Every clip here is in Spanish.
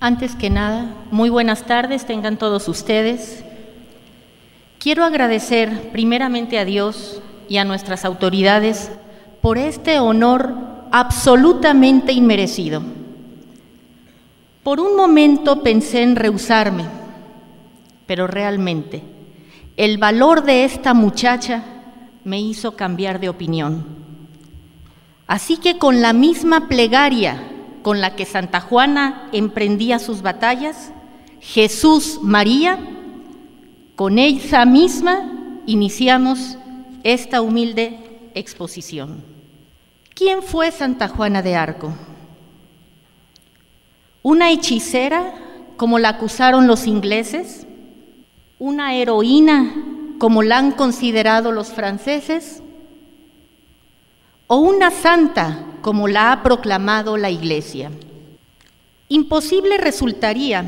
Antes que nada, muy buenas tardes tengan todos ustedes. Quiero agradecer primeramente a Dios y a nuestras autoridades por este honor absolutamente inmerecido. Por un momento pensé en rehusarme, pero realmente el valor de esta muchacha me hizo cambiar de opinión. Así que con la misma plegaria con la que Santa Juana emprendía sus batallas, Jesús, María, con ella misma iniciamos esta humilde exposición. ¿Quién fue Santa Juana de Arco? ¿Una hechicera, como la acusaron los ingleses? ¿Una heroína, como la han considerado los franceses? ¿O una santa, como la ha proclamado la Iglesia? Imposible resultaría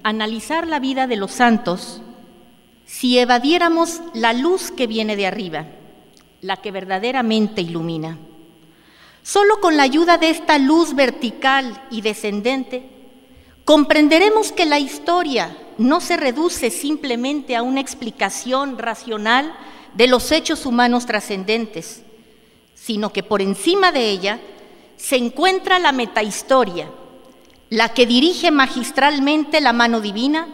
analizar la vida de los santos si evadiéramos la luz que viene de arriba, la que verdaderamente ilumina. Solo con la ayuda de esta luz vertical y descendente, comprenderemos que la historia no se reduce simplemente a una explicación racional de los hechos humanos trascendentes, sino que por encima de ella se encuentra la metahistoria, la que dirige magistralmente la mano divina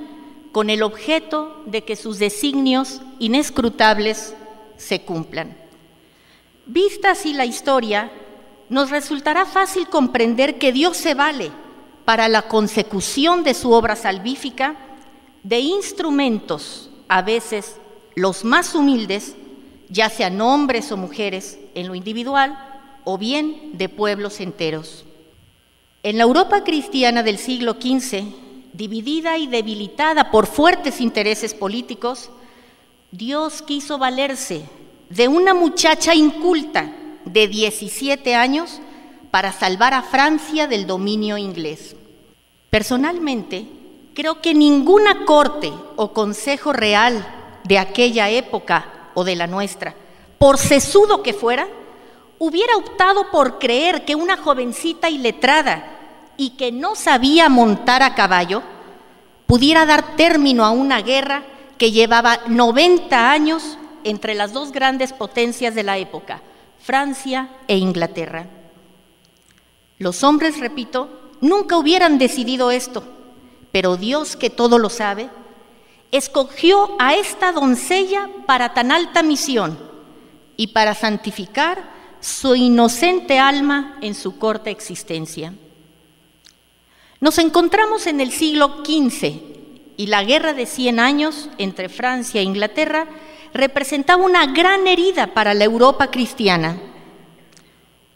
con el objeto de que sus designios inescrutables se cumplan. Vista así la historia, nos resultará fácil comprender que Dios se vale para la consecución de su obra salvífica de instrumentos, a veces los más humildes, ya sean hombres o mujeres en lo individual, o bien de pueblos enteros. En la Europa cristiana del siglo XV, dividida y debilitada por fuertes intereses políticos, Dios quiso valerse de una muchacha inculta de 17 años para salvar a Francia del dominio inglés. Personalmente, creo que ninguna corte o consejo real de aquella época o de la nuestra, por sesudo que fuera, hubiera optado por creer que una jovencita iletrada y que no sabía montar a caballo pudiera dar término a una guerra que llevaba 90 años entre las dos grandes potencias de la época, Francia e Inglaterra. Los hombres, repito, nunca hubieran decidido esto, pero Dios, que todo lo sabe, escogió a esta doncella para tan alta misión y para santificar su inocente alma en su corta existencia. Nos encontramos en el siglo XV y la guerra de 100 años entre Francia e Inglaterra representaba una gran herida para la Europa cristiana.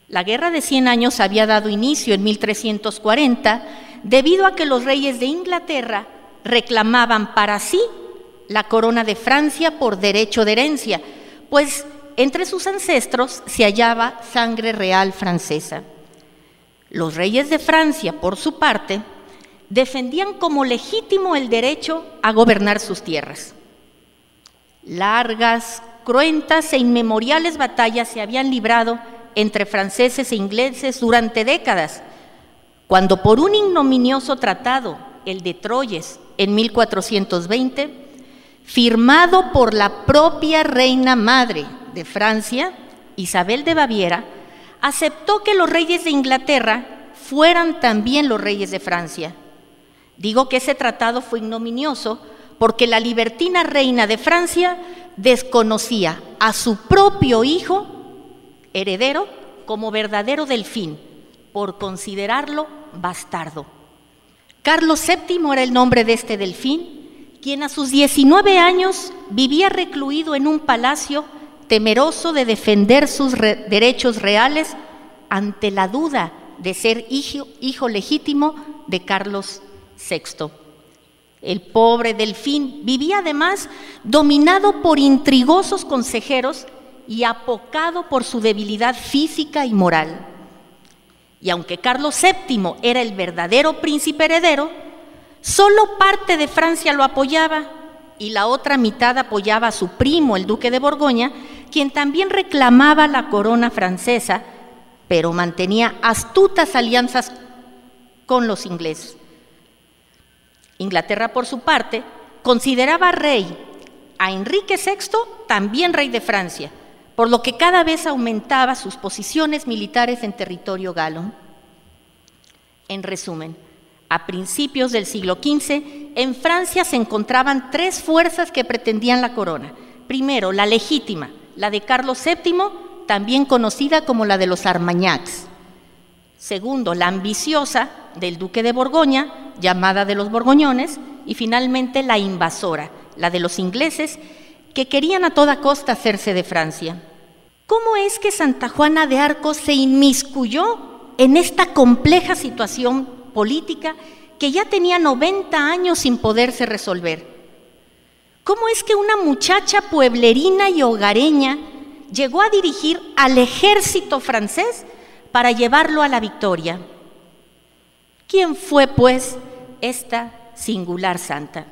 La guerra de 100 años había dado inicio en 1340 debido a que los reyes de Inglaterra reclamaban para sí la corona de Francia por derecho de herencia, pues entre sus ancestros se hallaba sangre real francesa. Los reyes de Francia, por su parte, defendían como legítimo el derecho a gobernar sus tierras. Largas, cruentas e inmemoriales batallas se habían librado entre franceses e ingleses durante décadas, cuando por un ignominioso tratado, el de Troyes, en 1420, firmado por la propia reina madre de Francia, Isabel de Baviera, aceptó que los reyes de Inglaterra fueran también los reyes de Francia. Digo que ese tratado fue ignominioso porque la libertina reina de Francia desconocía a su propio hijo heredero como verdadero delfín, por considerarlo bastardo. Carlos VII era el nombre de este delfín, quien a sus 19 años vivía recluido en un palacio temeroso de defender sus derechos reales ante la duda de ser hijo legítimo de Carlos VI. El pobre delfín vivía además dominado por intrigosos consejeros y apocado por su debilidad física y moral. Y aunque Carlos VII era el verdadero príncipe heredero, solo parte de Francia lo apoyaba y la otra mitad apoyaba a su primo, el duque de Borgoña, quien también reclamaba la corona francesa, pero mantenía astutas alianzas con los ingleses. Inglaterra, por su parte, consideraba rey a Enrique VI, también rey de Francia, por lo que cada vez aumentaba sus posiciones militares en territorio galo. En resumen, a principios del siglo XV, en Francia se encontraban tres fuerzas que pretendían la corona. Primero, la legítima, la de Carlos VII, también conocida como la de los Armagnacs. Segundo, la ambiciosa del duque de Borgoña, llamada de los Borgoñones. Y finalmente, la invasora, la de los ingleses, que querían a toda costa hacerse de Francia. ¿Cómo es que Santa Juana de Arco se inmiscuyó en esta compleja situación política que ya tenía 90 años sin poderse resolver? ¿Cómo es que una muchacha pueblerina y hogareña llegó a dirigir al ejército francés para llevarlo a la victoria? ¿Quién fue, pues, esta singular santa?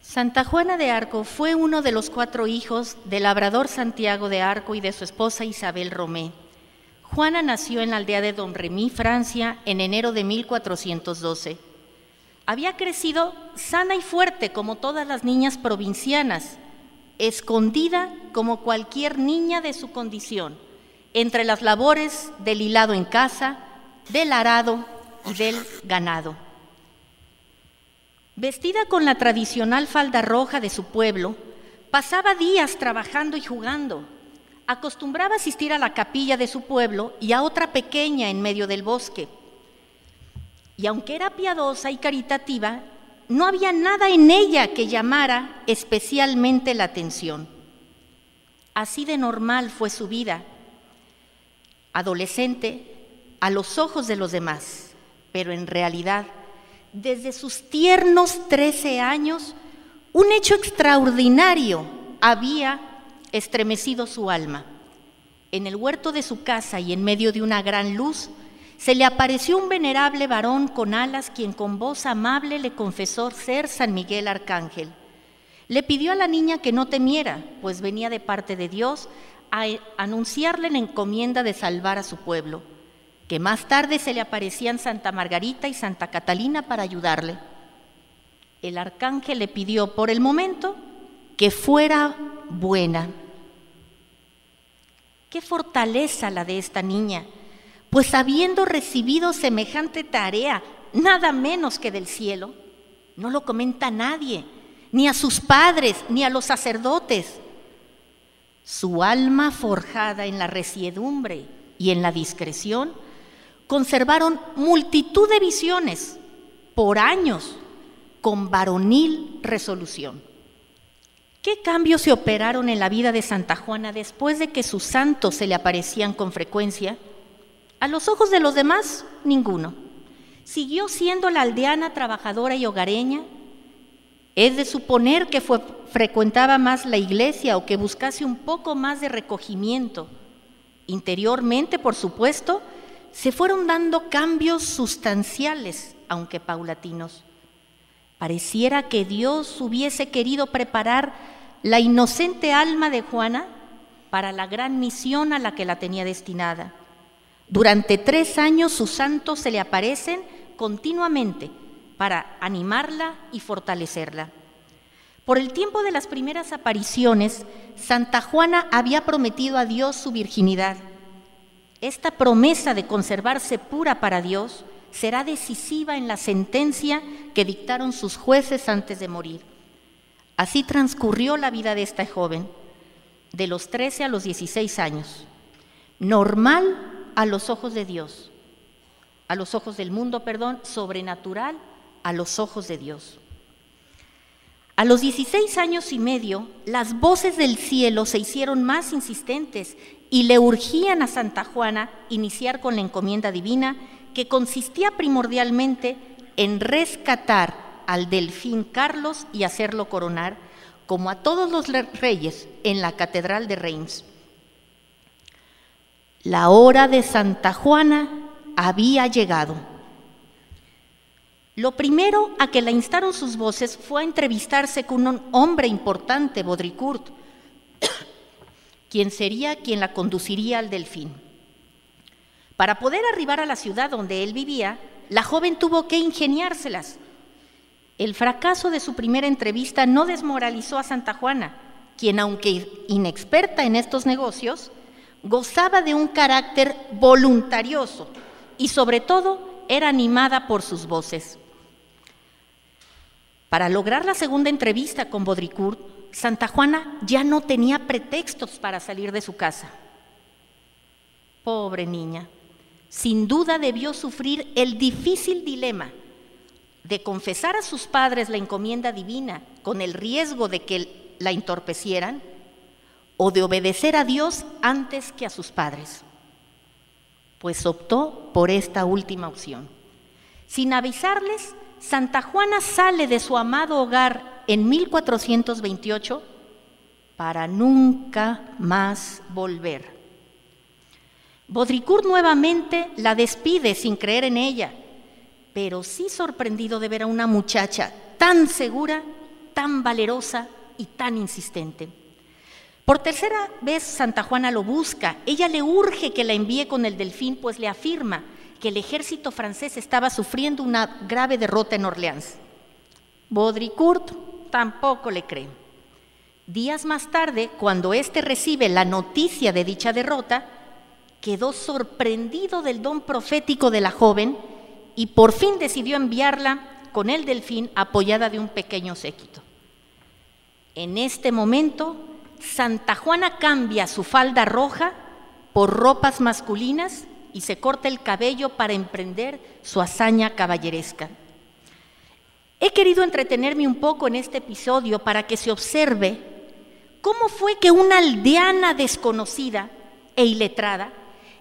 Santa Juana de Arco fue uno de los 4 hijos del labrador Santiago de Arco y de su esposa Isabel Romé. Juana nació en la aldea de Domremy, Francia, en enero de 1412. Había crecido sana y fuerte como todas las niñas provincianas, escondida como cualquier niña de su condición, entre las labores del hilado en casa, del arado y del ganado. Vestida con la tradicional falda roja de su pueblo, pasaba días trabajando y jugando. Acostumbraba asistir a la capilla de su pueblo y a otra pequeña en medio del bosque. Y aunque era piadosa y caritativa, no había nada en ella que llamara especialmente la atención. Así de normal fue su vida, adolescente, a los ojos de los demás, pero en realidad, desde sus tiernos 13 años, un hecho extraordinario había estremecido su alma. En el huerto de su casa y en medio de una gran luz, se le apareció un venerable varón con alas, quien con voz amable le confesó ser San Miguel Arcángel. Le pidió a la niña que no temiera, pues venía de parte de Dios a anunciarle la encomienda de salvar a su pueblo, que más tarde se le aparecían Santa Margarita y Santa Catalina para ayudarle. El arcángel le pidió por el momento que fuera buena. Qué fortaleza la de esta niña, pues habiendo recibido semejante tarea, nada menos que del cielo, no lo comenta nadie, ni a sus padres, ni a los sacerdotes. Su alma forjada en la resiedumbre y en la discreción, conservaron multitud de visiones por años con varonil resolución. ¿Qué cambios se operaron en la vida de Santa Juana después de que sus santos se le aparecían con frecuencia? A los ojos de los demás, ninguno. Siguió siendo la aldeana trabajadora y hogareña. Es de suponer que frecuentaba más la iglesia o que buscase un poco más de recogimiento. Interiormente, por supuesto, se fueron dando cambios sustanciales, aunque paulatinos. Pareciera que Dios hubiese querido preparar la inocente alma de Juana para la gran misión a la que la tenía destinada. Durante 3 años sus santos se le aparecen continuamente para animarla y fortalecerla. Por el tiempo de las primeras apariciones, Santa Juana había prometido a Dios su virginidad. Esta promesa de conservarse pura para Dios será decisiva en la sentencia que dictaron sus jueces antes de morir. Así transcurrió la vida de esta joven, de los 13 a los 16 años, normal a los ojos de Dios, a los ojos del mundo, sobrenatural a los ojos de Dios. A los 16 años y medio, las voces del cielo se hicieron más insistentes y le urgían a Santa Juana iniciar con la encomienda divina, que consistía primordialmente en rescatar al delfín Carlos y hacerlo coronar, como a todos los reyes, en la catedral de Reims. La hora de Santa Juana había llegado. Lo primero a que la instaron sus voces fue a entrevistarse con un hombre importante, Baudricourt, quien sería quien la conduciría al delfín. Para poder arribar a la ciudad donde él vivía, la joven tuvo que ingeniárselas. El fracaso de su primera entrevista no desmoralizó a Santa Juana, quien, aunque inexperta en estos negocios, gozaba de un carácter voluntarioso y sobre todo era animada por sus voces. Para lograr la segunda entrevista con Baudricourt, Santa Juana ya no tenía pretextos para salir de su casa. Pobre niña, sin duda debió sufrir el difícil dilema de confesar a sus padres la encomienda divina con el riesgo de que la entorpecieran o de obedecer a Dios antes que a sus padres. Pues optó por esta última opción. Sin avisarles, Santa Juana sale de su amado hogar en 1428 para nunca más volver. Baudricourt nuevamente la despide sin creer en ella, pero sí sorprendido de ver a una muchacha tan segura, tan valerosa y tan insistente. Por tercera vez Santa Juana lo busca. Ella le urge que la envíe con el Delfín, pues le afirma que el ejército francés estaba sufriendo una grave derrota en Orleans. Baudricourt tampoco le cree. Días más tarde, cuando éste recibe la noticia de dicha derrota, quedó sorprendido del don profético de la joven y por fin decidió enviarla con el Delfín apoyada de un pequeño séquito. En este momento, Santa Juana cambia su falda roja por ropas masculinas y se corta el cabello para emprender su hazaña caballeresca. He querido entretenerme un poco en este episodio para que se observe cómo fue que una aldeana desconocida e iletrada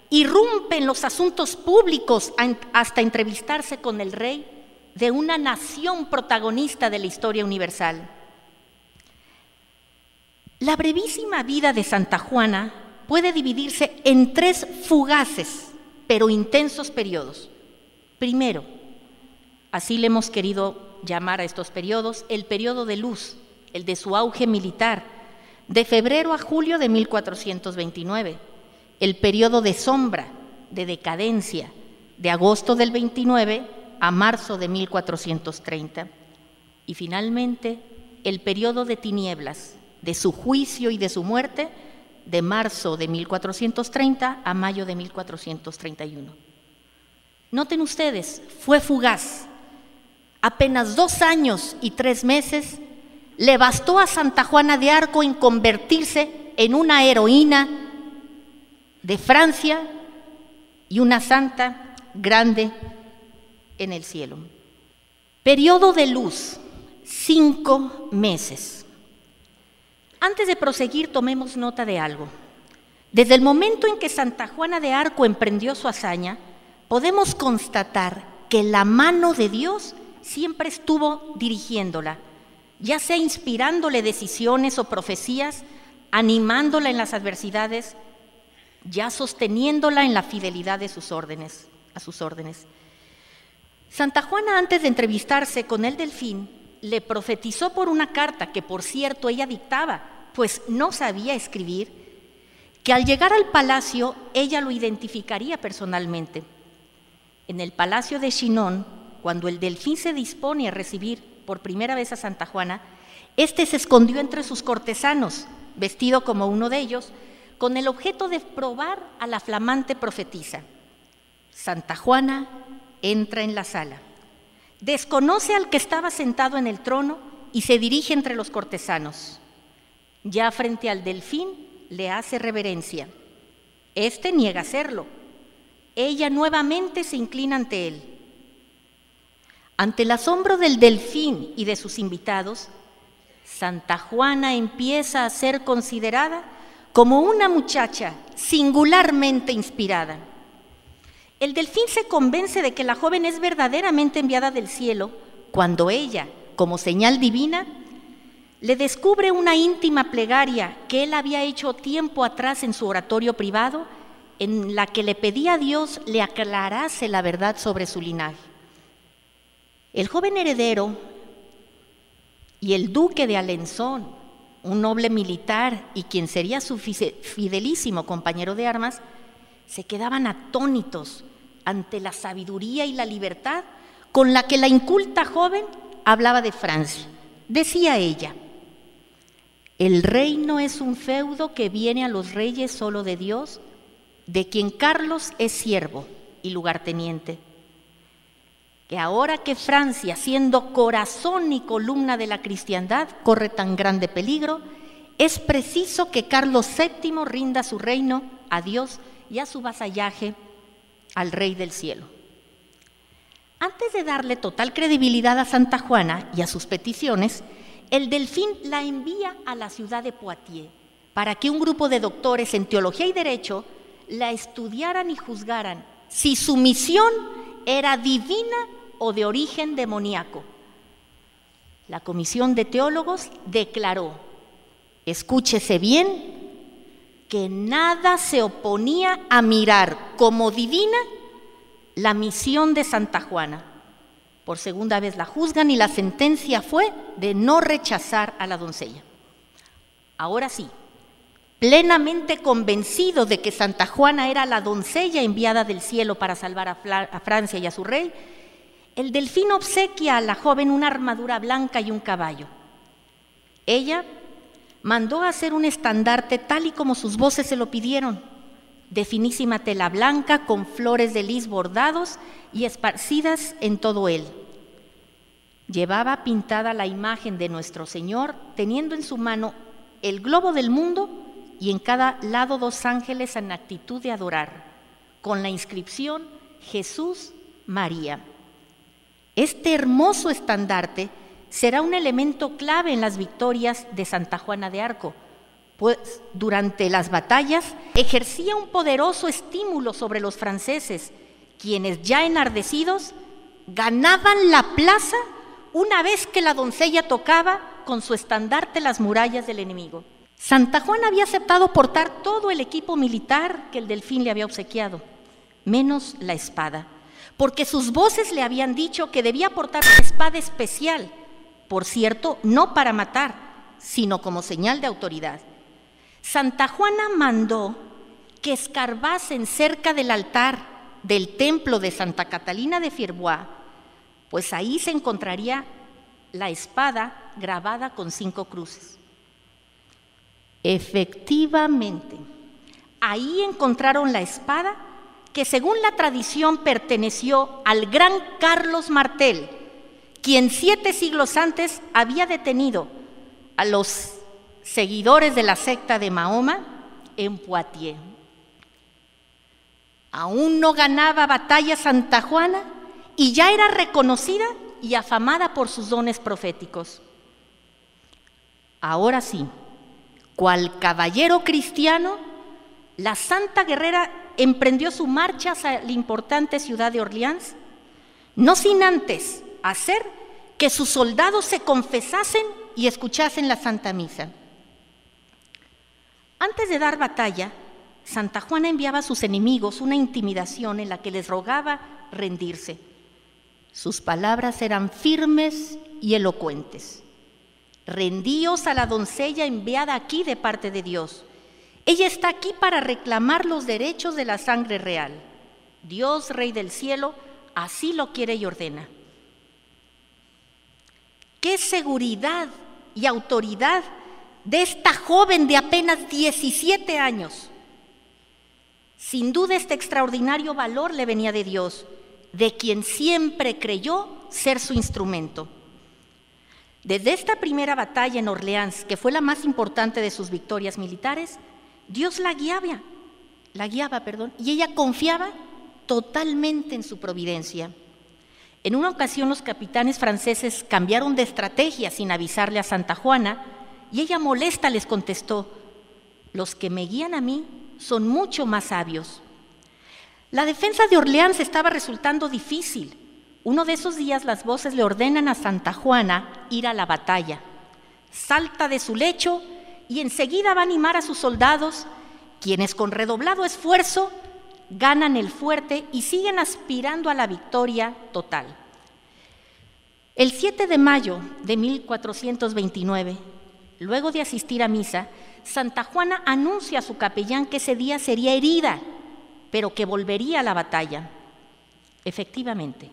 irrumpe en los asuntos públicos hasta entrevistarse con el rey de una nación protagonista de la historia universal. La brevísima vida de Santa Juana puede dividirse en 3 fugaces pero intensos periodos. Primero, así le hemos querido llamar a estos periodos, el periodo de luz, el de su auge militar, de febrero a julio de 1429, el periodo de sombra, de decadencia, de agosto del 29 a marzo de 1430, y finalmente el periodo de tinieblas, de su juicio y de su muerte, de marzo de 1430 a mayo de 1431. Noten ustedes, fue fugaz. Apenas 2 años y 3 meses le bastó a Santa Juana de Arco en convertirse en una heroína de Francia y una santa grande en el cielo. Periodo de luz, 5 meses. Antes de proseguir, tomemos nota de algo. Desde el momento en que Santa Juana de Arco emprendió su hazaña, podemos constatar que la mano de Dios siempre estuvo dirigiéndola, ya sea inspirándole decisiones o profecías, animándola en las adversidades, ya sosteniéndola en la fidelidad de sus órdenes, a sus órdenes. Santa Juana, antes de entrevistarse con el Delfín, le profetizó por una carta que, por cierto, ella dictaba, pues no sabía escribir, que al llegar al palacio ella lo identificaría personalmente. En el palacio de Chinon, cuando el Delfín se dispone a recibir por primera vez a Santa Juana, éste se escondió entre sus cortesanos, vestido como uno de ellos, con el objeto de probar a la flamante profetisa. Santa Juana entra en la sala, desconoce al que estaba sentado en el trono y se dirige entre los cortesanos. Ya frente al Delfín le hace reverencia. Este niega hacerlo. Ella nuevamente se inclina ante él. Ante el asombro del Delfín y de sus invitados, Santa Juana empieza a ser considerada como una muchacha singularmente inspirada. El Delfín se convence de que la joven es verdaderamente enviada del cielo cuando ella, como señal divina, le descubre una íntima plegaria que él había hecho tiempo atrás en su oratorio privado, en la que le pedía a Dios le aclarase la verdad sobre su linaje. El joven heredero y el duque de Alençon, un noble militar y quien sería su fidelísimo compañero de armas, se quedaban atónitos ante la sabiduría y la libertad con la que la inculta joven hablaba de Francia. Decía ella: el reino es un feudo que viene a los reyes solo de Dios, de quien Carlos es siervo y lugarteniente. Que ahora que Francia, siendo corazón y columna de la cristiandad, corre tan grande peligro, es preciso que Carlos VII rinda su reino a Dios y a su vasallaje al Rey del Cielo. Antes de darle total credibilidad a Santa Juana y a sus peticiones, el Delfín la envía a la ciudad de Poitiers para que un grupo de doctores en teología y derecho la estudiaran y juzgaran si su misión era divina o de origen demoníaco. La comisión de teólogos declaró, escúchese bien, que nada se oponía a mirar como divina la misión de Santa Juana. Por segunda vez la juzgan y la sentencia fue de no rechazar a la doncella. Ahora sí, plenamente convencido de que Santa Juana era la doncella enviada del cielo para salvar a Francia y a su rey, el Delfín obsequia a la joven una armadura blanca y un caballo. Ella mandó a hacer un estandarte tal y como sus voces se lo pidieron, de finísima tela blanca con flores de lis bordados y esparcidas en todo él. Llevaba pintada la imagen de nuestro Señor, teniendo en su mano el globo del mundo y en cada lado 2 ángeles en actitud de adorar, con la inscripción Jesús María. Este hermoso estandarte será un elemento clave en las victorias de Santa Juana de Arco, pues durante las batallas ejercía un poderoso estímulo sobre los franceses, quienes ya enardecidos ganaban la plaza una vez que la doncella tocaba con su estandarte las murallas del enemigo. Santa Juana había aceptado portar todo el equipo militar que el Delfín le había obsequiado, menos la espada, porque sus voces le habían dicho que debía portar una espada especial, por cierto, no para matar, sino como señal de autoridad. Santa Juana mandó que escarbasen cerca del altar del templo de Santa Catalina de Fierbois, pues ahí se encontraría la espada grabada con 5 cruces. Efectivamente, ahí encontraron la espada que según la tradición perteneció al gran Carlos Martel, quien 7 siglos antes había detenido a los seguidores de la secta de Mahoma en Poitiers. Aún no ganaba batalla Santa Juana y ya era reconocida y afamada por sus dones proféticos. Ahora sí, cual caballero cristiano, la santa guerrera emprendió su marcha hacia la importante ciudad de Orleans, no sin antes hacer que sus soldados se confesasen y escuchasen la Santa Misa. Antes de dar batalla, Santa Juana enviaba a sus enemigos una intimidación en la que les rogaba rendirse. Sus palabras eran firmes y elocuentes. Rendíos a la doncella enviada aquí de parte de Dios. Ella está aquí para reclamar los derechos de la sangre real. Dios, Rey del Cielo, así lo quiere y ordena. ¡Qué seguridad y autoridad de esta joven de apenas 17 años! Sin duda este extraordinario valor le venía de Dios, de quien siempre creyó ser su instrumento. Desde esta primera batalla en Orleans, que fue la más importante de sus victorias militares, Dios la guiaba, y ella confiaba totalmente en su providencia. En una ocasión los capitanes franceses cambiaron de estrategia sin avisarle a Santa Juana y ella molesta les contestó: los que me guían a mí son mucho más sabios. La defensa de Orleans estaba resultando difícil. Uno de esos días las voces le ordenan a Santa Juana ir a la batalla. Salta de su lecho y enseguida va a animar a sus soldados, quienes con redoblado esfuerzo ganan el fuerte y siguen aspirando a la victoria total. El 7 de mayo de 1429, luego de asistir a misa, Santa Juana anuncia a su capellán que ese día sería herida, pero que volvería a la batalla. Efectivamente,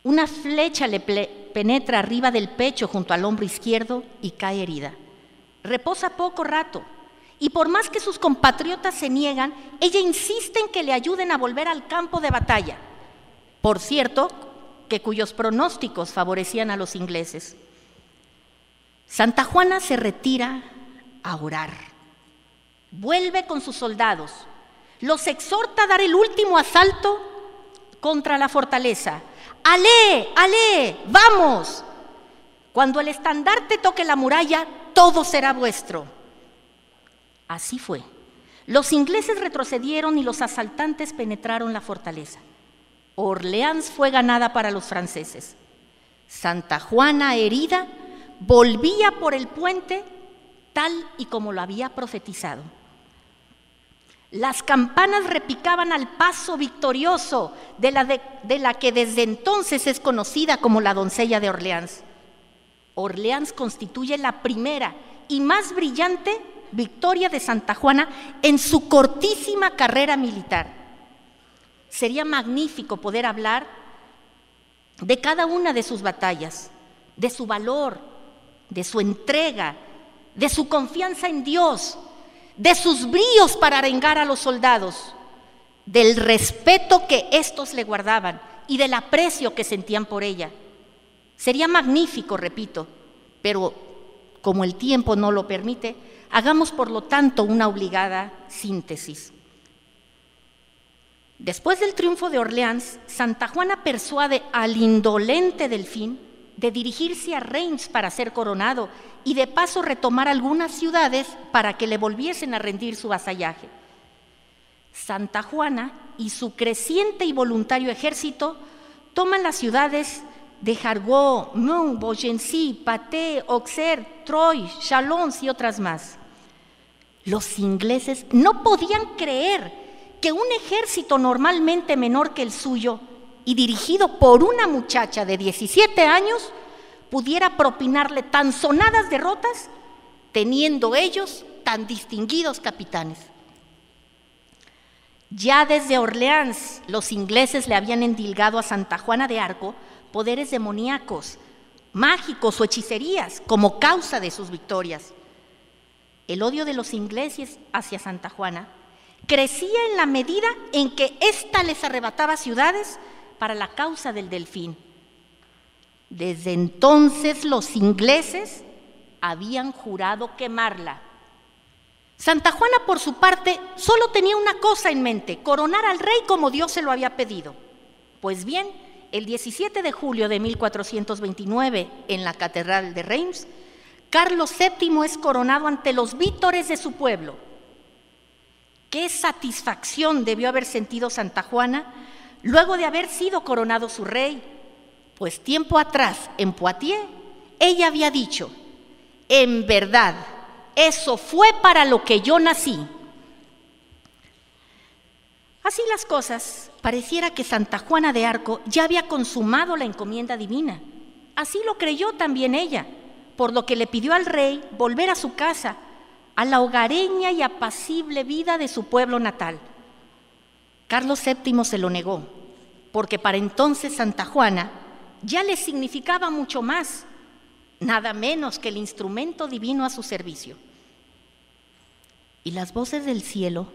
Una flecha le penetra arriba del pecho junto al hombro izquierdo y cae herida. Reposa poco rato y por más que sus compatriotas se niegan, ella insiste en que le ayuden a volver al campo de batalla. Por cierto, que cuyos pronósticos favorecían a los ingleses. Santa Juana se retira a orar. Vuelve con sus soldados. Los exhorta a dar el último asalto contra la fortaleza. ¡Ale, ale, vamos! Cuando el estandarte toque la muralla, todo será vuestro. Así fue. Los ingleses retrocedieron y los asaltantes penetraron la fortaleza. Orleans fue ganada para los franceses. Santa Juana, herida, volvía por el puente tal y como lo había profetizado. Las campanas repicaban al paso victorioso de la que desde entonces es conocida como la doncella de Orleans. Orleans constituye la primera y más brillante victoria de Santa Juana en su cortísima carrera militar. Sería magnífico poder hablar de cada una de sus batallas, de su valor, de su entrega, de su confianza en Dios, de sus bríos para arengar a los soldados, del respeto que éstos le guardaban y del aprecio que sentían por ella. Sería magnífico, repito, pero como el tiempo no lo permite, hagamos por lo tanto una obligada síntesis. Después del triunfo de Orleans, Santa Juana persuade al indolente Delfín de dirigirse a Reims para ser coronado y de paso retomar algunas ciudades para que le volviesen a rendir su vasallaje. Santa Juana y su creciente y voluntario ejército toman las ciudades de Jargeau, Mons, Beaugency, Patay, Auxerre, Troyes, Chalons y otras más. Los ingleses no podían creer que un ejército normalmente menor que el suyo y dirigido por una muchacha de 17 años pudiera propinarle tan sonadas derrotas, teniendo ellos tan distinguidos capitanes. Ya desde Orleans, los ingleses le habían endilgado a Santa Juana de Arco poderes demoníacos, mágicos o hechicerías como causa de sus victorias. El odio de los ingleses hacia Santa Juana crecía en la medida en que ésta les arrebataba ciudades para la causa del Delfín. Desde entonces los ingleses habían jurado quemarla. Santa Juana, por su parte, solo tenía una cosa en mente: coronar al rey como Dios se lo había pedido. Pues bien, el 17 de julio de 1429, en la Catedral de Reims, Carlos VII es coronado ante los vítores de su pueblo. Qué satisfacción debió haber sentido Santa Juana luego de haber sido coronado su rey, pues tiempo atrás, en Poitiers, ella había dicho: en verdad, eso fue para lo que yo nací. Así las cosas, pareciera que Santa Juana de Arco ya había consumado la encomienda divina. Así lo creyó también ella, por lo que le pidió al rey volver a su casa, a la hogareña y apacible vida de su pueblo natal. Carlos VII se lo negó, porque para entonces Santa Juana ya le significaba mucho más, nada menos que el instrumento divino a su servicio. ¿Y las voces del cielo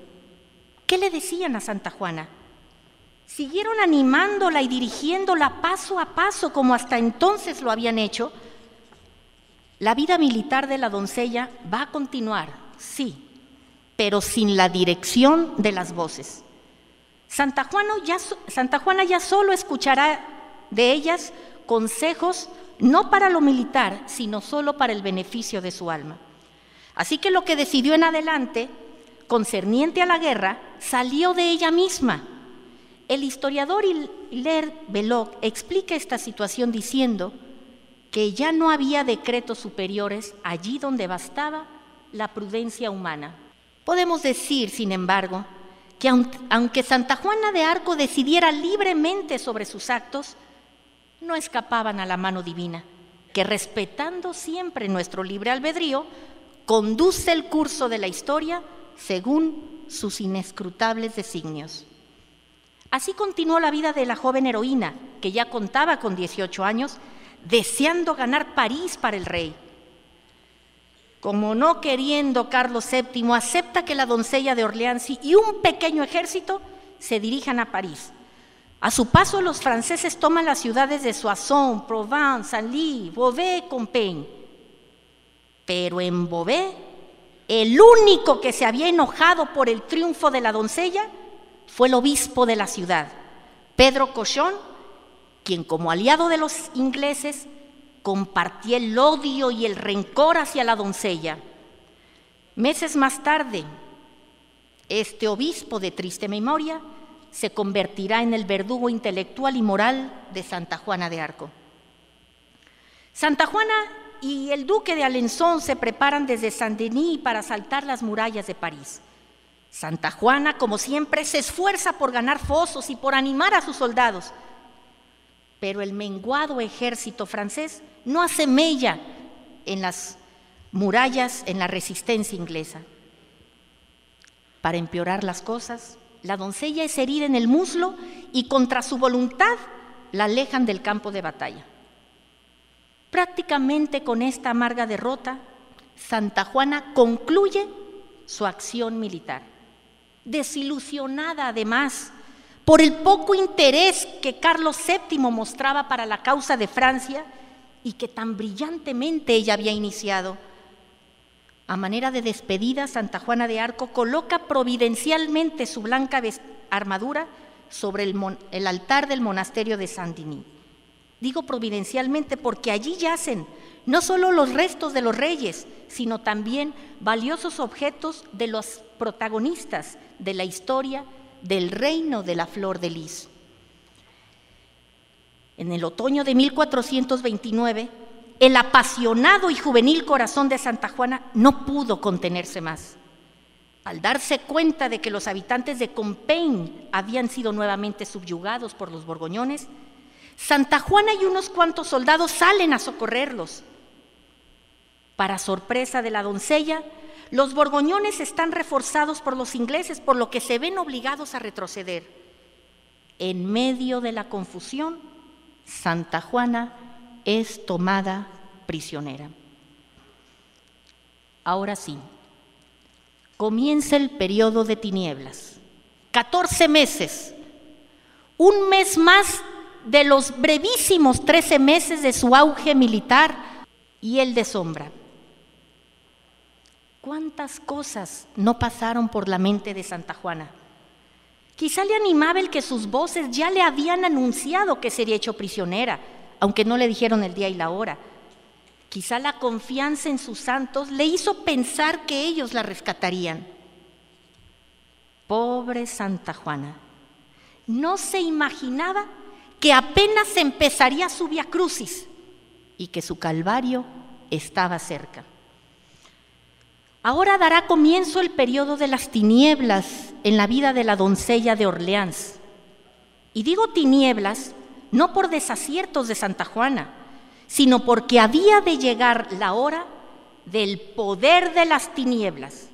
qué le decían a Santa Juana? ¿Siguieron animándola y dirigiéndola paso a paso como hasta entonces lo habían hecho? La vida militar de la doncella va a continuar, sí, pero sin la dirección de las voces. Santa Juana ya solo escuchará de ellas consejos no para lo militar, sino solo para el beneficio de su alma. Así que lo que decidió en adelante, concerniente a la guerra, salió de ella misma. El historiador Hilaire Belloc explica esta situación diciendo que ya no había decretos superiores allí donde bastaba la prudencia humana. Podemos decir, sin embargo, que aunque Santa Juana de Arco decidiera libremente sobre sus actos, no escapaban a la mano divina, que respetando siempre nuestro libre albedrío, conduce el curso de la historia según sus inescrutables designios. Así continuó la vida de la joven heroína, que ya contaba con 18 años, deseando ganar París para el rey. Como no queriendo Carlos VII, acepta que la doncella de Orleans y un pequeño ejército se dirijan a París. A su paso, los franceses toman las ciudades de Soissons, Provence, Senlis, Beauvais, Compiègne. Pero en Beauvais, el único que se había enojado por el triunfo de la doncella fue el obispo de la ciudad, Pedro Cauchon, quien como aliado de los ingleses compartía el odio y el rencor hacia la doncella. Meses más tarde, este obispo de triste memoria se convertirá en el verdugo intelectual y moral de Santa Juana de Arco. Santa Juana y el duque de Alençon se preparan desde Saint-Denis para asaltar las murallas de París. Santa Juana, como siempre, se esfuerza por ganar fosos y por animar a sus soldados, pero el menguado ejército francés no hace mella en las murallas, en la resistencia inglesa. Para empeorar las cosas, la doncella es herida en el muslo y contra su voluntad la alejan del campo de batalla. Prácticamente con esta amarga derrota, Santa Juana concluye su acción militar. Desilusionada además por el poco interés que Carlos VII mostraba para la causa de Francia y que tan brillantemente ella había iniciado. A manera de despedida, Santa Juana de Arco coloca providencialmente su blanca armadura sobre el altar del monasterio de Saint-Denis. Digo providencialmente porque allí yacen no solo los restos de los reyes, sino también valiosos objetos de los protagonistas de la historia del reino de la flor de lis. En el otoño de 1429, el apasionado y juvenil corazón de Santa Juana no pudo contenerse más. Al darse cuenta de que los habitantes de Compiègne habían sido nuevamente subyugados por los borgoñones, Santa Juana y unos cuantos soldados salen a socorrerlos. Para sorpresa de la doncella, los borgoñones están reforzados por los ingleses, por lo que se ven obligados a retroceder. En medio de la confusión, Santa Juana es tomada prisionera. Ahora sí, comienza el periodo de tinieblas. 14 meses, un mes más de los brevísimos 13 meses de su auge militar y el de sombra. ¿Cuántas cosas no pasaron por la mente de Santa Juana? Quizá le animaba el que sus voces ya le habían anunciado que sería hecho prisionera, aunque no le dijeron el día y la hora. Quizá la confianza en sus santos le hizo pensar que ellos la rescatarían. Pobre Santa Juana, no se imaginaba que apenas empezaría su Vía Crucis y que su calvario estaba cerca. Ahora dará comienzo el periodo de las tinieblas en la vida de la doncella de Orleans. Y digo tinieblas no por desaciertos de Santa Juana, sino porque había de llegar la hora del poder de las tinieblas,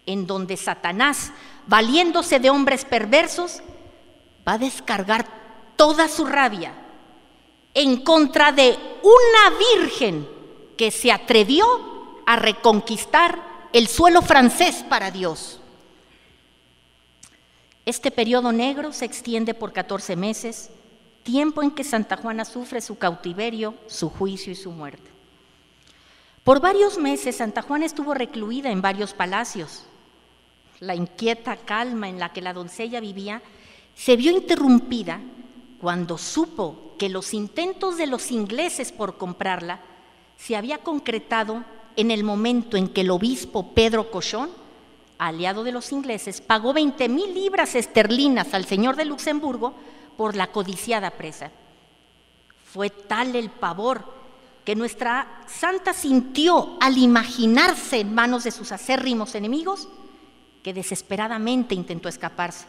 en donde Satanás, valiéndose de hombres perversos, va a descargar toda su rabia en contra de una virgen que se atrevió a reconquistar el suelo francés para Dios. Este periodo negro se extiende por 14 meses, tiempo en que Santa Juana sufre su cautiverio, su juicio y su muerte. Por varios meses Santa Juana estuvo recluida en varios palacios. La inquieta calma en la que la doncella vivía se vio interrumpida cuando supo que los intentos de los ingleses por comprarla se había concretado en el momento en que el obispo Pedro Cauchon, aliado de los ingleses, pagó 20,000 libras esterlinas al señor de Luxemburgo por la codiciada presa. Fue tal el pavor que nuestra santa sintió al imaginarse en manos de sus acérrimos enemigos que desesperadamente intentó escaparse.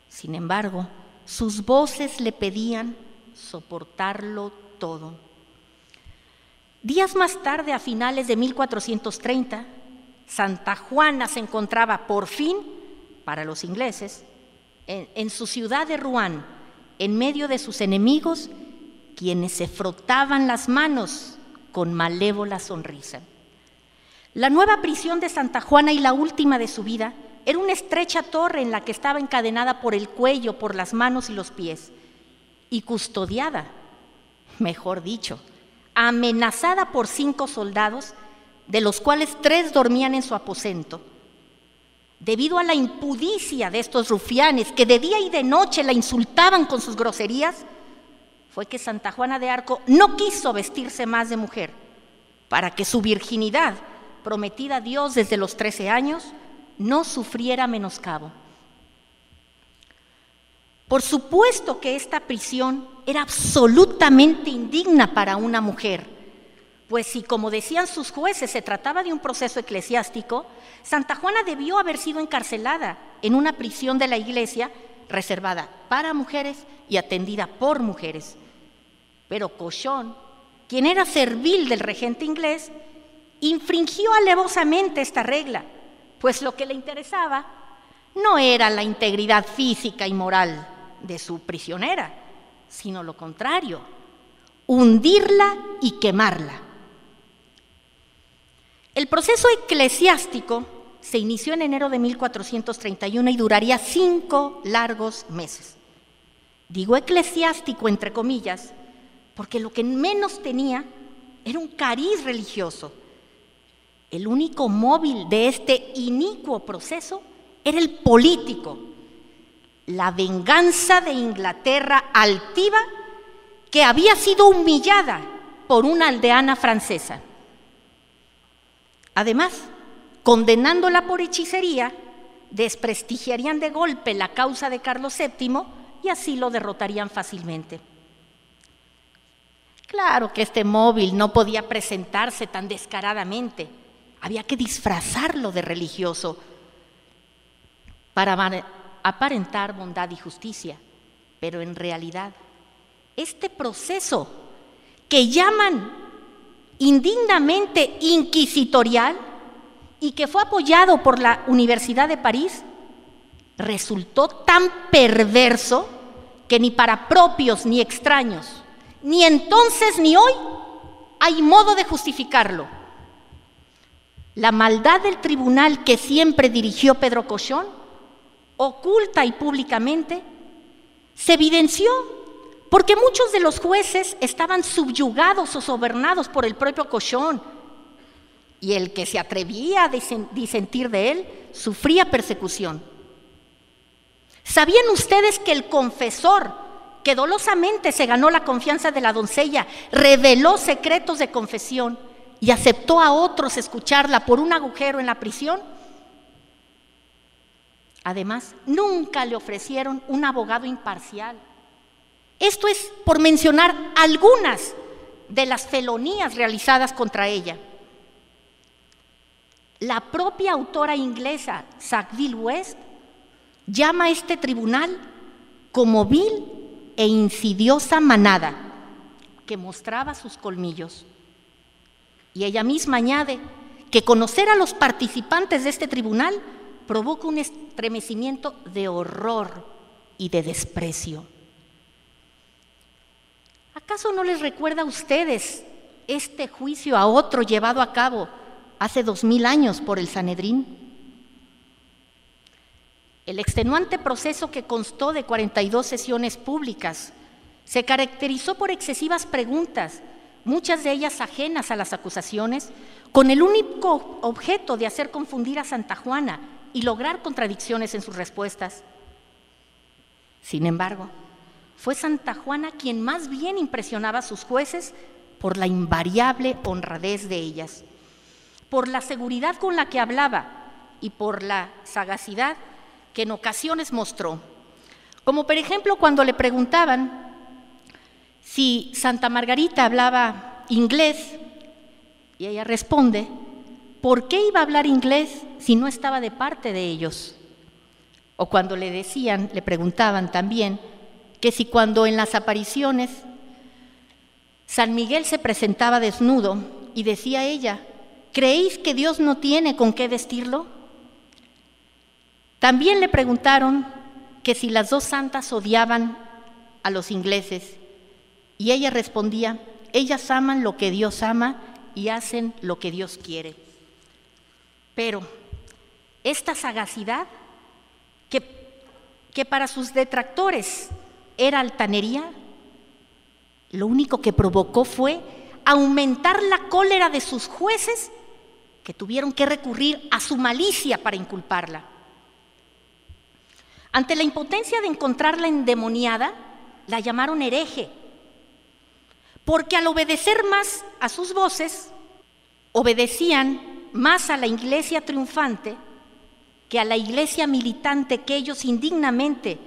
Sin embargo, sus voces le pedían soportarlo todo. Días más tarde, a finales de 1430, Santa Juana se encontraba por fin, para los ingleses, en su ciudad de Rouen, en medio de sus enemigos, quienes se frotaban las manos con malévola sonrisa. La nueva prisión de Santa Juana y la última de su vida era una estrecha torre en la que estaba encadenada por el cuello, por las manos y los pies, y custodiada, mejor dicho, amenazada por 5 soldados, de los cuales 3 dormían en su aposento. Debido a la impudicia de estos rufianes que de día y de noche la insultaban con sus groserías, fue que Santa Juana de Arco no quiso vestirse más de mujer, para que su virginidad, prometida a Dios desde los 13 años, no sufriera menoscabo. Por supuesto que esta prisión era absolutamente indigna para una mujer, pues si, como decían sus jueces, se trataba de un proceso eclesiástico, Santa Juana debió haber sido encarcelada en una prisión de la iglesia reservada para mujeres y atendida por mujeres. Pero Cochon, quien era servil del regente inglés, infringió alevosamente esta regla, pues lo que le interesaba no era la integridad física y moral de su prisionera, sino lo contrario, hundirla y quemarla. El proceso eclesiástico se inició en enero de 1431 y duraría 5 largos meses. Digo eclesiástico entre comillas, porque lo que menos tenía era un cariz religioso. El único móvil de este inicuo proceso era el político, la venganza de Inglaterra altiva que había sido humillada por una aldeana francesa. Además, condenándola por hechicería, desprestigiarían de golpe la causa de Carlos VII y así lo derrotarían fácilmente. Claro que este móvil no podía presentarse tan descaradamente, había que disfrazarlo de religioso para aparentar bondad y justicia, pero en realidad este proceso que llaman indignamente inquisitorial y que fue apoyado por la Universidad de París, resultó tan perverso que ni para propios ni extraños, ni entonces ni hoy, hay modo de justificarlo. La maldad del tribunal que siempre dirigió Pedro Cochon, oculta y públicamente, se evidenció porque muchos de los jueces estaban subyugados o sobornados por el propio Cochon, y el que se atrevía a disentir de él sufría persecución. ¿Sabían ustedes que el confesor, que dolosamente se ganó la confianza de la doncella, reveló secretos de confesión y aceptó a otros escucharla por un agujero en la prisión? Además, nunca le ofrecieron un abogado imparcial. Esto es por mencionar algunas de las felonías realizadas contra ella. La propia autora inglesa Sackville West llama a este tribunal como vil e insidiosa manada que mostraba sus colmillos. Y ella misma añade que conocer a los participantes de este tribunal provoca un estremecimiento de horror y de desprecio. ¿Acaso no les recuerda a ustedes este juicio a otro llevado a cabo hace 2000 años por el Sanedrín? El extenuante proceso, que constó de 42 sesiones públicas, se caracterizó por excesivas preguntas, muchas de ellas ajenas a las acusaciones, con el único objeto de hacer confundir a Santa Juana y lograr contradicciones en sus respuestas. Sin embargo, fue Santa Juana quien más bien impresionaba a sus jueces por la invariable honradez de ellas, por la seguridad con la que hablaba y por la sagacidad que en ocasiones mostró. Como por ejemplo cuando le preguntaban si Santa Margarita hablaba inglés y ella responde: ¿por qué iba a hablar inglés si no estaba de parte de ellos? O cuando le preguntaban también que si cuando en las apariciones San Miguel se presentaba desnudo, y decía ella: ¿creéis que Dios no tiene con qué vestirlo? También le preguntaron que si las dos santas odiaban a los ingleses, y ella respondía: ellas aman lo que Dios ama y hacen lo que Dios quiere. Pero esta sagacidad, que para sus detractores era altanería, lo único que provocó fue aumentar la cólera de sus jueces, que tuvieron que recurrir a su malicia para inculparla. Ante la impotencia de encontrarla endemoniada, la llamaron hereje, porque al obedecer más a sus voces, obedecían más a la iglesia triunfante que a la iglesia militante que ellos indignamente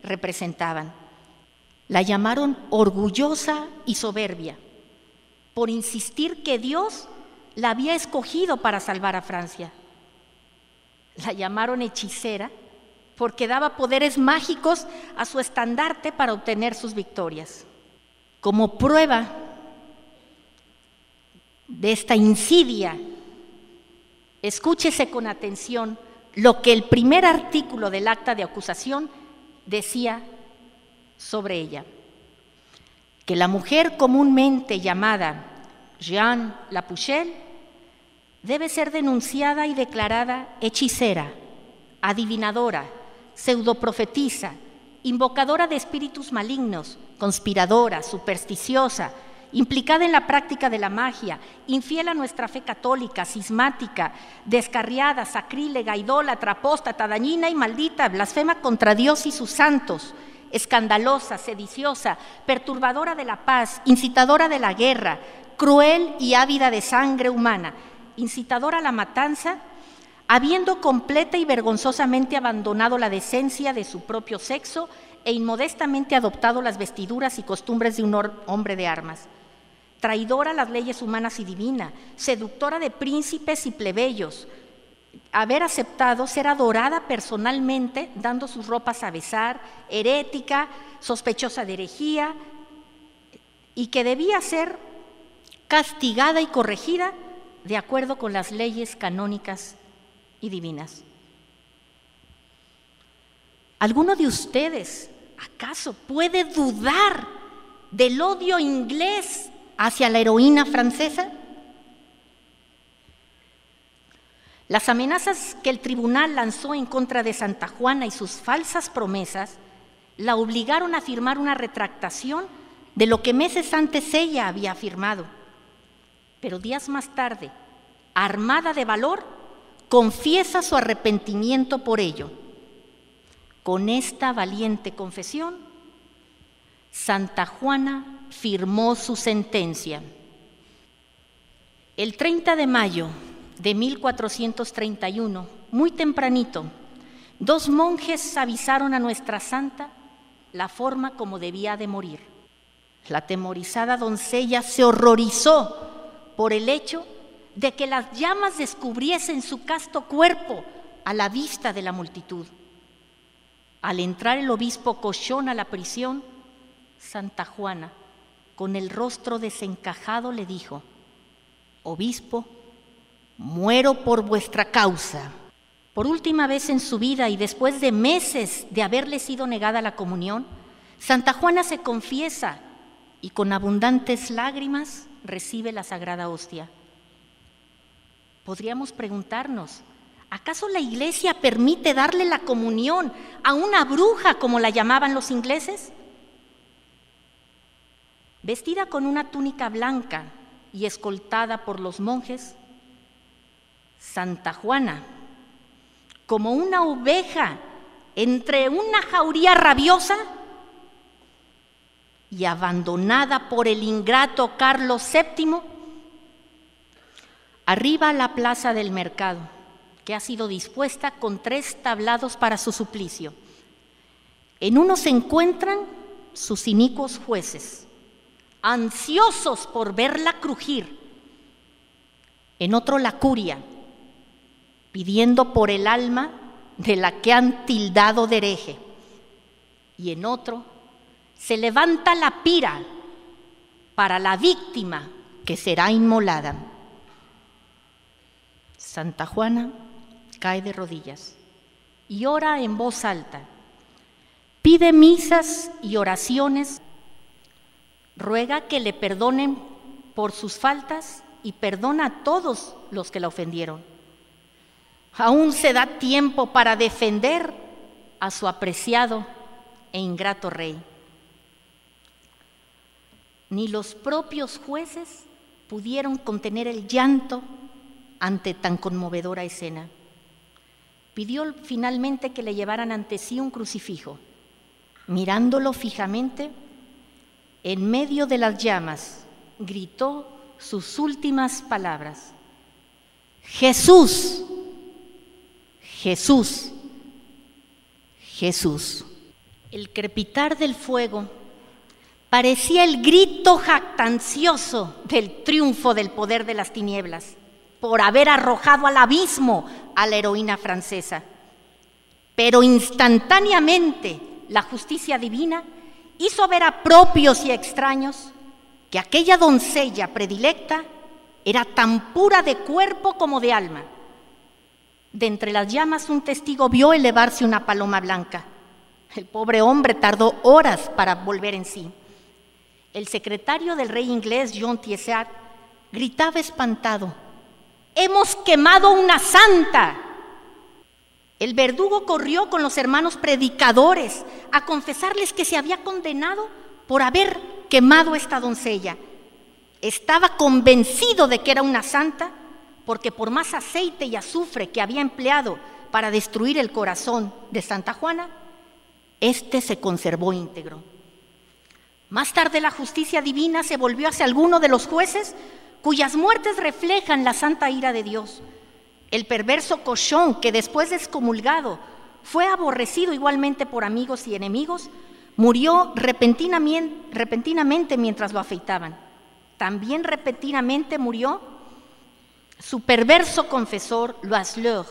representaban. La llamaron orgullosa y soberbia, por insistir que Dios la había escogido para salvar a Francia. La llamaron hechicera, porque daba poderes mágicos a su estandarte para obtener sus victorias. Como prueba de esta insidia, escúchese con atención lo que el primer artículo del acta de acusación decía sobre ella: que la mujer comúnmente llamada Jeanne la Pucelle debe ser denunciada y declarada hechicera, adivinadora, pseudoprofetisa, invocadora de espíritus malignos, conspiradora, supersticiosa, implicada en la práctica de la magia, infiel a nuestra fe católica, cismática, descarriada, sacrílega, idólatra, apóstata, dañina y maldita, blasfema contra Dios y sus santos, escandalosa, sediciosa, perturbadora de la paz, incitadora de la guerra, cruel y ávida de sangre humana, incitadora a la matanza, habiendo completa y vergonzosamente abandonado la decencia de su propio sexo e inmodestamente adoptado las vestiduras y costumbres de un hombre de armas, traidora a las leyes humanas y divinas, seductora de príncipes y plebeyos, haber aceptado ser adorada personalmente, dando sus ropas a besar, herética, sospechosa de herejía, y que debía ser castigada y corregida de acuerdo con las leyes canónicas y divinas. ¿Alguno de ustedes acaso puede dudar del odio inglés hacia la heroína francesa? Las amenazas que el tribunal lanzó en contra de Santa Juana y sus falsas promesas la obligaron a firmar una retractación de lo que meses antes ella había afirmado. Pero días más tarde, armada de valor, confiesa su arrepentimiento por ello. Con esta valiente confesión, Santa Juana firmó su sentencia. El 30 de mayo de 1431, muy tempranito, 2 monjes avisaron a nuestra santa la forma como debía de morir. La atemorizada doncella se horrorizó por el hecho de que las llamas descubriesen su casto cuerpo a la vista de la multitud. Al entrar el obispo Cochón a la prisión, Santa Juana, con el rostro desencajado, le dijo: obispo, muero por vuestra causa. Por última vez en su vida y después de meses de haberle sido negada la comunión, Santa Juana se confiesa y con abundantes lágrimas recibe la sagrada hostia. Podríamos preguntarnos, ¿acaso la Iglesia permite darle la comunión a una bruja, como la llamaban los ingleses? Vestida con una túnica blanca y escoltada por los monjes, Santa Juana, como una oveja entre una jauría rabiosa y abandonada por el ingrato Carlos VII, arriba a la plaza del mercado, que ha sido dispuesta con 3 tablados para su suplicio. En uno se encuentran sus inicuos jueces, ansiosos por verla crujir. En otro la curia, pidiendo por el alma de la que han tildado de hereje. Y en otro se levanta la pira para la víctima que será inmolada. Santa Juana cae de rodillas y ora en voz alta: pide misas y oraciones, ruega que le perdonen por sus faltas y perdona a todos los que la ofendieron. Aún se da tiempo para defender a su apreciado e ingrato rey. Ni los propios jueces pudieron contener el llanto ante tan conmovedora escena. Pidió finalmente que le llevaran ante sí un crucifijo. Mirándolo fijamente, en medio de las llamas, gritó sus últimas palabras: Jesús, Jesús, Jesús. El crepitar del fuego parecía el grito jactancioso del triunfo del poder de las tinieblas por haber arrojado al abismo a la heroína francesa. Pero instantáneamente la justicia divina hizo ver a propios y a extraños que aquella doncella predilecta era tan pura de cuerpo como de alma. De entre las llamas un testigo vio elevarse una paloma blanca. El pobre hombre tardó horas para volver en sí. El secretario del rey inglés, John Thiessard, gritaba espantado: ¡hemos quemado una santa! El verdugo corrió con los hermanos predicadores a confesarles que se había condenado por haber quemado esta doncella. Estaba convencido de que era una santa, porque por más aceite y azufre que había empleado para destruir el corazón de Santa Juana, este se conservó íntegro. Más tarde la justicia divina se volvió hacia alguno de los jueces cuyas muertes reflejan la santa ira de Dios. El perverso Cochon, que después de excomulgado fue aborrecido igualmente por amigos y enemigos, murió repentinamente mientras lo afeitaban. También repentinamente murió su perverso confesor, Loiseleur.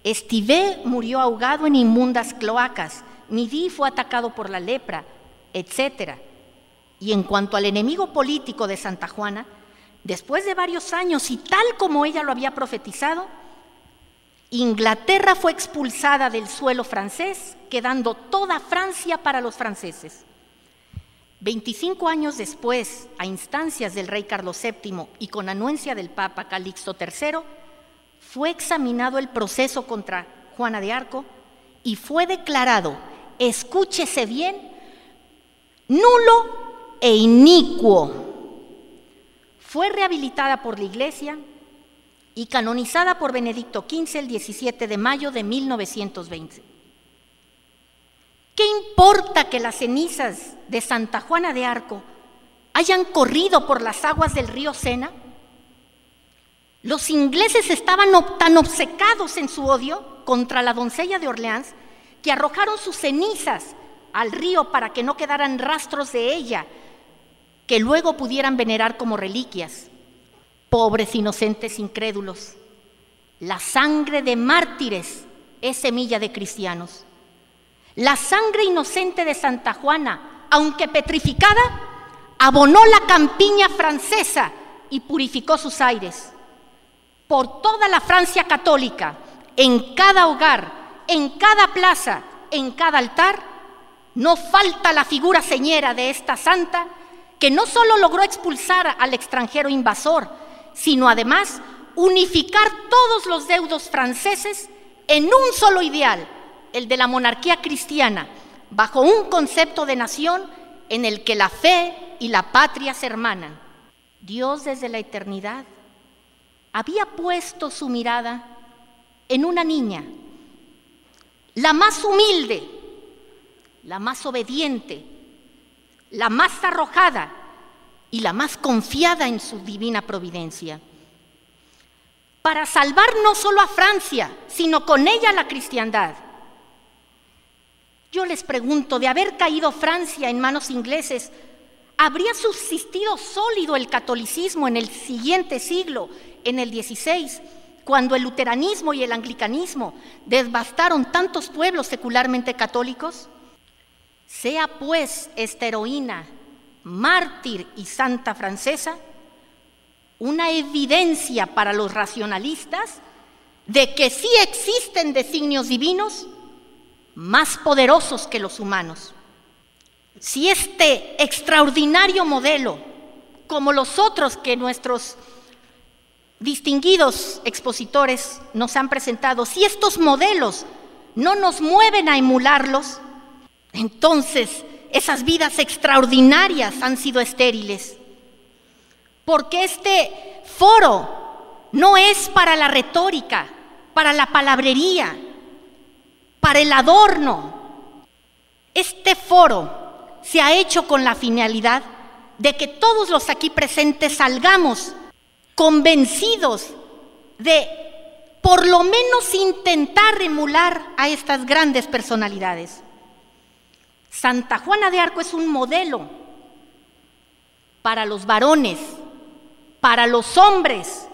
Estivé murió ahogado en inmundas cloacas. Midi fue atacado por la lepra, etc. Y en cuanto al enemigo político de Santa Juana, después de varios años y tal como ella lo había profetizado, Inglaterra fue expulsada del suelo francés, quedando toda Francia para los franceses. 25 años después, a instancias del rey Carlos VII y con anuencia del Papa Calixto III, fue examinado el proceso contra Juana de Arco y fue declarado, escúchese bien, nulo e inicuo. Fue rehabilitada por la Iglesia y canonizada por Benedicto XV el 17 de mayo de 1920. ¿Qué importa que las cenizas de Santa Juana de Arco hayan corrido por las aguas del río Sena? Los ingleses estaban tan obcecados en su odio contra la doncella de Orleans que arrojaron sus cenizas al río para que no quedaran rastros de ella, que luego pudieran venerar como reliquias. Pobres inocentes incrédulos, la sangre de mártires es semilla de cristianos. La sangre inocente de Santa Juana, aunque petrificada, abonó la campiña francesa y purificó sus aires. Por toda la Francia católica, en cada hogar, en cada plaza, en cada altar, no falta la figura señera de esta santa que no solo logró expulsar al extranjero invasor, sino además unificar todos los deudos franceses en un solo ideal, el de la monarquía cristiana, bajo un concepto de nación en el que la fe y la patria se hermanan. Dios desde la eternidad había puesto su mirada en una niña, la más humilde, la más obediente, la más arrojada y la más confiada en su divina providencia, para salvar no solo a Francia, sino con ella a la cristiandad. Yo les pregunto, de haber caído Francia en manos ingleses, ¿habría subsistido sólido el catolicismo en el siguiente siglo, en el XVI, cuando el luteranismo y el anglicanismo devastaron tantos pueblos secularmente católicos? Sea pues esta heroína, mártir y santa francesa, una evidencia para los racionalistas de que sí existen designios divinos más poderosos que los humanos. Si este extraordinario modelo, como los otros que nuestros distinguidos expositores nos han presentado, si estos modelos no nos mueven a emularlos, entonces esas vidas extraordinarias han sido estériles. Porque este foro no es para la retórica, para la palabrería, para el adorno. Este foro se ha hecho con la finalidad de que todos los aquí presentes salgamos convencidos de por lo menos intentar emular a estas grandes personalidades. Santa Juana de Arco es un modelo para los varones, para los hombres,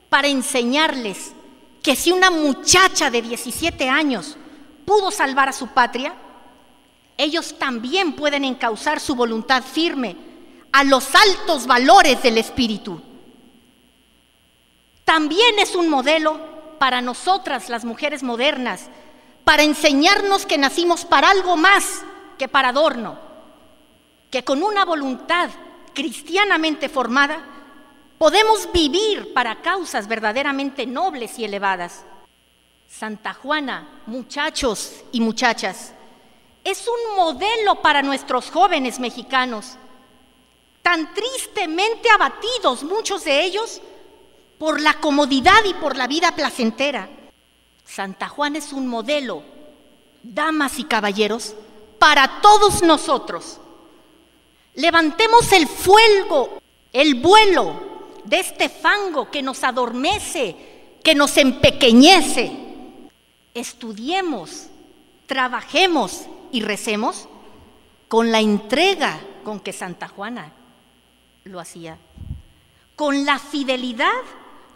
para enseñarles que si una muchacha de 17 años pudo salvar a su patria, ellos también pueden encauzar su voluntad firme a los altos valores del espíritu. También es un modelo para nosotras, las mujeres modernas, para enseñarnos que nacimos para algo más que para adorno, que con una voluntad cristianamente formada podemos vivir para causas verdaderamente nobles y elevadas. Santa Juana, muchachos y muchachas, es un modelo para nuestros jóvenes mexicanos, tan tristemente abatidos muchos de ellos por la comodidad y por la vida placentera. Santa Juana es un modelo, damas y caballeros, para todos nosotros. Levantemos el fuego, el vuelo de este fango que nos adormece, que nos empequeñece. Estudiemos, trabajemos y recemos con la entrega con que Santa Juana lo hacía, con la fidelidad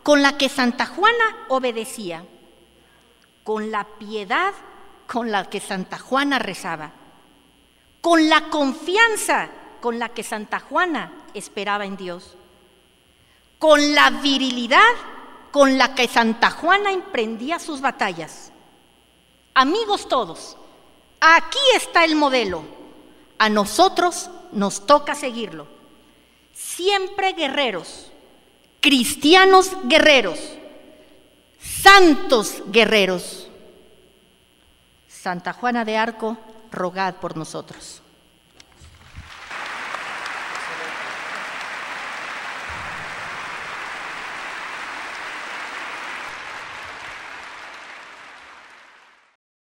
con la que Santa Juana obedecía, con la piedad con la que Santa Juana rezaba, con la confianza con la que Santa Juana esperaba en Dios, con la virilidad con la que Santa Juana emprendía sus batallas. Amigos todos, aquí está el modelo. A nosotros nos toca seguirlo. Siempre guerreros, cristianos guerreros, santos guerreros. Santa Juana de Arco, rogad por nosotros.